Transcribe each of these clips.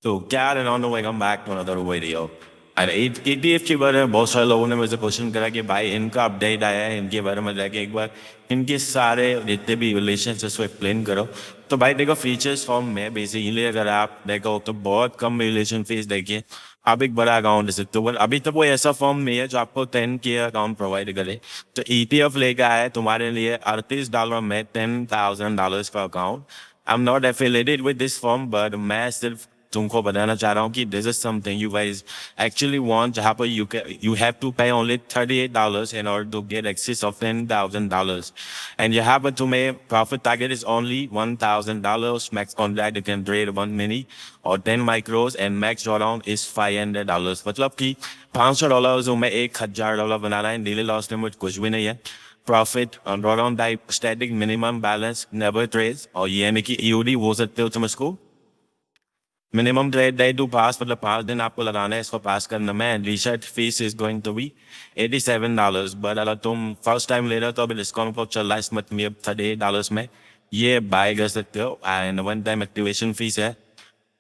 तो क्या रेनॉल्डो welcome back to another video. और ETF के बारे में बहुत सारे लोगों ने मुझे क्वेश्चन करा कि भाई इनका अपडेट आया है, इनके बारे में जाके एक बार इनके सारे जितने भी रिलेशन है उसको एक्सप्लेन करो। तो भाई देखो, फीचर्स फॉर्म में बेसिकली अगर आप देखो तो बहुत कम रिलेशन फीस देखिए। आप एक बड़ा अकाउंट दे सकते हो, अभी तो कोई ऐसा फॉर्म नहीं है जो आपको 10K अकाउंट प्रोवाइड करे। तो ETF लेकर आया तुम्हारे लिए $38 में $10,000 का account. I am not affiliated with this form, but मैं सिर्फ तुमको बताना चाह रहा हूँ कि this is something you guys actually want, जहाँ पर यू हैव टू पे only $38 in order to get access of $10,000, and यहाँ पर तुम्हें profit target is only $1,000. Max contract you can trade 1 mini or 10 micros, and max drawdown is $500. मतलब कि $500 में $1,000 बनाना है। डेली लॉस लिमिट कुछ भी नहीं है। Profit drawdown type static minimum balance never trades, और ये यानी कि EOD बोल सकते हो तुम इसको। मिनिमम ट्रेड डे टू पास, मतलब 5 दिन आपको लगाना है इसको पास करने में। Reset fees is going to be $87, but अगर तुम फर्स्ट टाइम ले रहे हो तो अभी डिस्काउंट को चल रहा है, इसमें तुम ये $38 में ये बाय कर सकते हो। And one time activation fees है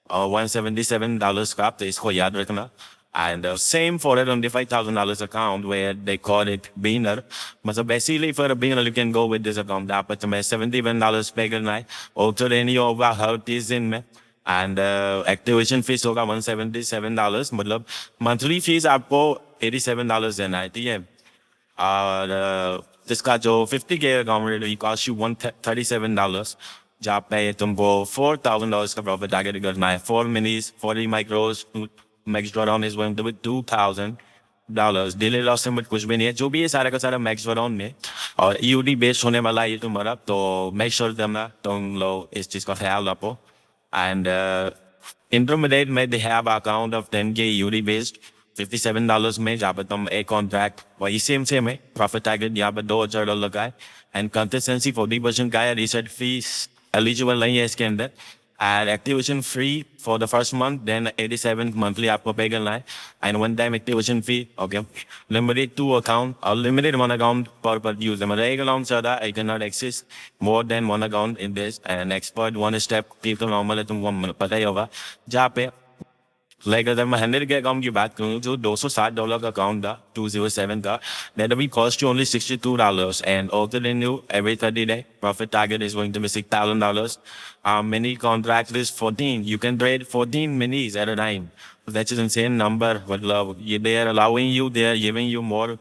और $177 का, तो इसको याद रखना। And same for a $25,000 account where they call it beginner. मतलब basically for a beginner you can go with this account। आप तुम्हें $71 पे करना है, auto renew होगा हर 30 दिन में, एंड एक्टिवेशन फीस होगा $177। मतलब मंथली फीस आपको $87 देना है, ठीक है। और इसका जो 50K अकाउंट है कॉस्ट यू $137, जहाँ पे तुमको $4,000 का प्रॉफिट टारगेट करना है। 4 minis 40 micros, max drawdown is going to be $2,000। Daily loss limit कुछ भी नहीं है, जो भी है सारा का सारा मैक्स ड्रॉडाउन में, और EOD बेस्ड होने वाला है ये तुम्हारा। तो मेक श्योर तुम लोग इस चीज़ का ख्याल रखो। And intermediate में they have account of 10K EOD based $57 में, जहाँ पर तुम एक कॉन्ट्रैक्ट वही सेम है। प्रॉफिट टारगेट यहाँ पर $2,000 का है, एंड कंसिस्टेंसी 40% का है। रिसेट फीस एलिजिबल नहीं है इसके अंदर, and activation free for the first month, then 87 monthly आपको पे करना है, and one time activation fee. Okay, limited 2 account और लिमिटेड 1 अकाउंट पर यूज है, मतलब एक अकाउंट से ज़्यादा I can not access more than 1 account in this. And expert 1 step tip तो नॉर्मल है, तुमको पता ही होगा। जहाँ पे लाइक अगर मैं 100 के अकाउंट की बात करूँ, जो $260 का अकाउंट था 207 का, that will cost you only $62, and auto renew every 30 day. Profit target is going to be $6,000. Mini contract is 14. You can trade 14 minis at a time. That's an insane number. But they are allowing you, they are giving you more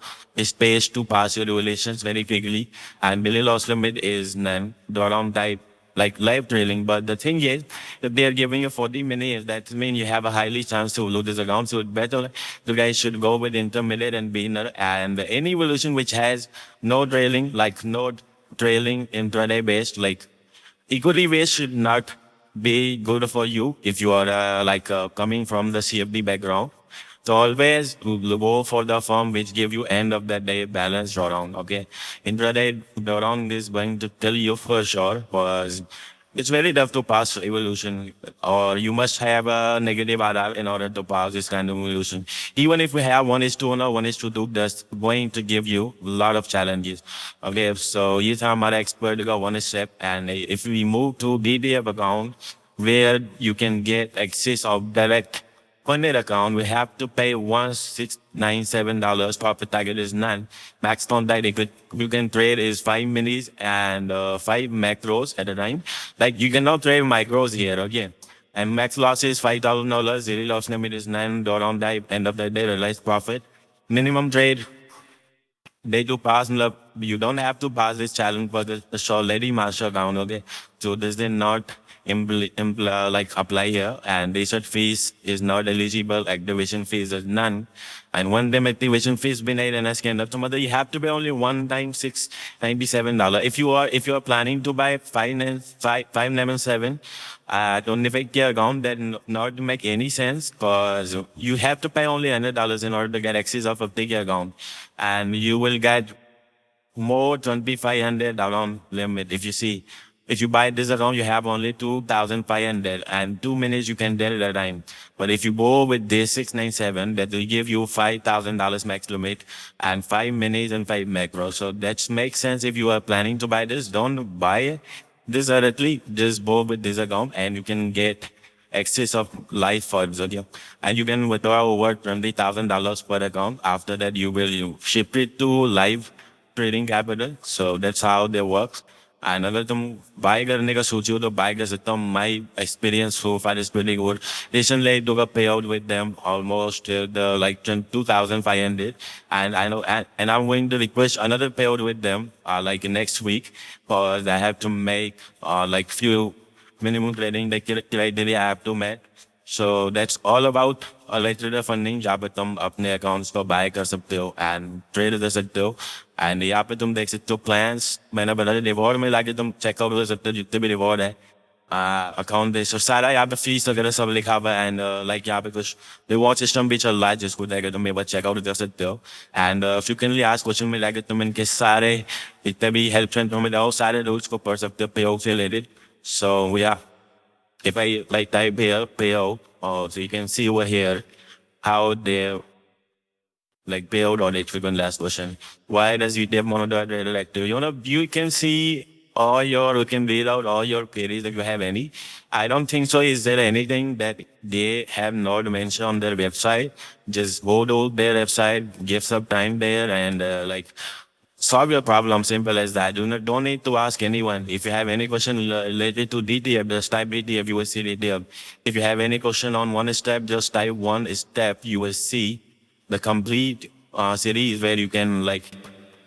space to pass your relations very quickly. And daily loss limit is none. Drawdown type like live trailing. But the thing is, if they are giving you 40 minutes, that means you have a highly chance to lose this account. So it's better you guys should go with intermediate and beginner. And any evolution which has no trailing, like no trailing intraday based, like equity based should not be good for you if you are coming from the CFD background. So always go for the firm which give you end of the day balance drawdown. Okay, intraday drawdown is going to tell you for sure, because it's very tough to pass evolution, or you must have a negative RR in order to pass this kind of evolution. Even if we have 1:1 or 1:2, that's going to give you a lot of challenges. Okay, so ये था हमारा expert का 1 step, and if we move to DDF account where you can get access of direct funded account, we have to pay $1,697. Profit target is none. Max contract you can trade is 5 minis and 5 macros at a time. Like you cannot trade micros here, okay? And max loss is $5,000. Daily loss limit is $9 on die. End of the day, realized profit. Minimum trade day to pass. You don't have to pass this challenge for the already master account, okay? So this did not apply here, and research fees is not eligible, activation fees is none, and one time activation fees been made and scanned. So mother, you have to pay only one time $697. If you are planning to buy 597 $25K account, that not make any sense, because you have to pay only $100 in order to get access of a $50K account, and you will get more $2,500 around limit. If you buy this account, you have only 2,500 and 2 minutes you can get at a time. But if you go with this 697, that will give you $5,000 max limit and 5 minutes and 5 macros. So that makes sense. If you are planning to buy this, don't buy this directly. Just go with this account and you can get access of live funds, okay? And you can withdraw over $20,000 per account. After that, you ship it to live trading capital. So that's how they work. And अगर तुम buy करने का सोचो तो buy कर सकता हूँ. My experience so far is pretty good. Recently I took a payout with them almost the like 2,500, and I know and I'm going to request another payout with them like next week, because I have to make like few minimum trading like criteria I have to meet. So that's all about trader funding, जहाँ पे तुम अपने accounts को buy कर सकते हो and trade कर सकते हो. And यहाँ पे तुम देख सकते हो plans. मैंने बताया reward में लाके तुम checkout कर सकते हो जितने भी reward है account पे. So सारा यहाँ पे fees वगैरह सब लिखा हुआ है, and like यहाँ पे कुछ reward system भी चल रहा है जिसको लेकर तुम एक बार checkout कर सकते हो. And frequently asked question में लाके तुम इनके सारे जितने भी help center में जाओ सारे rules को पढ़ सकते हो payout से related. So yeah. If I like type here payout, so you can see over here how they like payout on it. Frequent last question. Why does ETF monitor trader active? You can see you can read out all your queries if you have any. I don't think so. Is there anything that they have not mentioned on their website? Just go to their website, give some time there, and solve your problem. Simple as that. Don't need to ask anyone. If you have any question related to DTF, just type DTF USC DTF. If you have any question on one step, just type one step USC. The complete series where you can like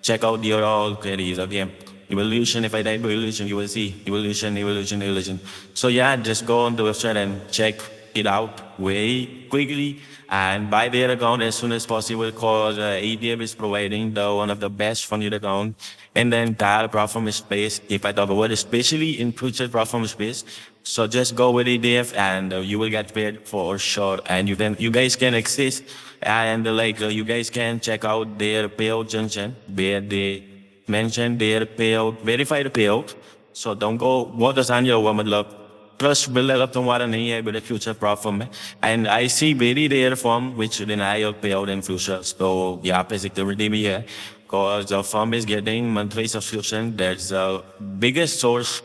check out your all queries. Okay. Evolution. If I type evolution, you will see evolution. So yeah, just go on the website and check it out way quickly and buy their account as soon as possible, because ETF is providing one of the best funded account in the entire platform space. If I talk about especially in future platform space, so just go with ETF and you will get paid for sure. And you guys can access and you guys can check out their payout junction where they mention their payout, verified payout. So don't go बहुत आसान ही होगा, मतलब trust build अगर तुम्हारा नहीं है with future platform में. And I see very rare firm which deny your payout in future. So यहाँ पे security भी है, because the firm is getting monthly subscription. That's the biggest source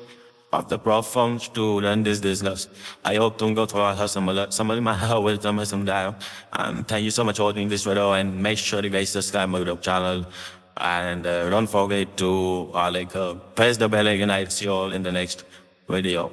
of the platforms to run this business. I hope तुमको थोड़ा सा समझ में आया होगा जो मैं समझाया. Thank you so much for watching this video, and make sure you guys subscribe my YouTube channel. And don't forget to press the bell icon. I'll see you all in the next video.